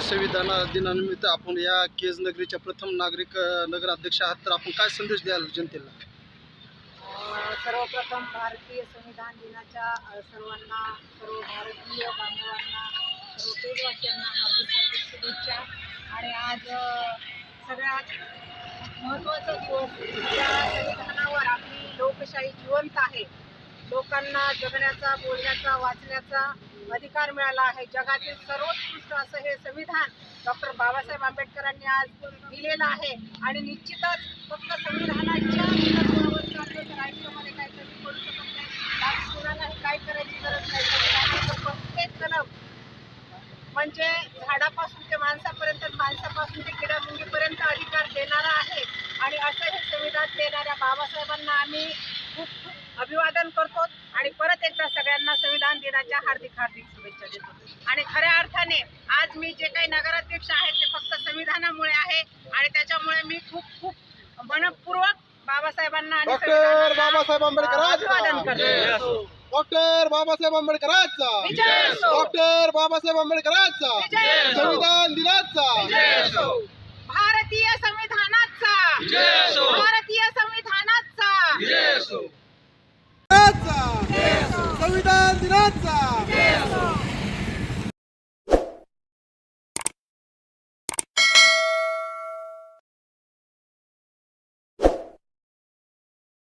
संविधान दिनानिमित्त आपण या केज नगरीच्या प्रथम नागरिक नगराध्यक्ष आहात, तर आपण काय संदेश द्याल जनतेला? सर्वप्रथम भारतीय संविधान दिनाच्या सर्वांना, सर्व भारतीय बांधवांना, सर्व देशवासियांना हार्दिक हार्दिक शुभेच्छा. आणि आज सगळ्यात महत्त्वाचा दिवस. या संविधानावर आपली लोकशाही जिवंत आहे. लोकांना जगण्याचा, बोलण्याचा, वाचण्याचा अधिकार मिळाला आहे. जगातील सर्वोत्कृष्ट असं हे संविधान डॉक्टर बाबासाहेब आंबेडकरांनी आज दिलेलं आहे. आणि निश्चितच फक्त संविधानाच्या तत्वावर चाललं तर आयुष्यामध्ये काही कमी पडू शकत नाही. बाकी कोणालाही काय करायची गरज नाही. संविधानाचं प्रत्येक कलम म्हणजे झाडापासून ते माणसापर्यंत, माणसापासून ते किडामुंगीपर्यंत अधिकार देणारा आहे. आणि असं हे संविधान देणाऱ्या बाबासाहेबांना आम्ही खूप खूप अभिवादन करतो. आणि परत एकदा सगळ्यांना संविधान दिनाच्या हार्दिक हार्दिक शुभेच्छा देतो. आणि खऱ्या अर्थाने आज मी जे काही नगराध्यक्ष आहे ते फक्त संविधानामुळे आहे. आणि त्याच्यामुळे मी खूप खूप मनपूर्वक बाबासाहेबांना आणि डॉक्टर बाबासाहेब आंबेडकरांचा अभिवादन करतो. डॉक्टर बाबासाहेब आंबेडकरांचा विजय असो. डॉक्टर बाबासाहेब आंबेडकरांचा विजय असो. संविधान दिनाचा विजय असो. भारतीय संविधानाचा विजय असो. भारतीय संविधानाचा संविधान दिनाचा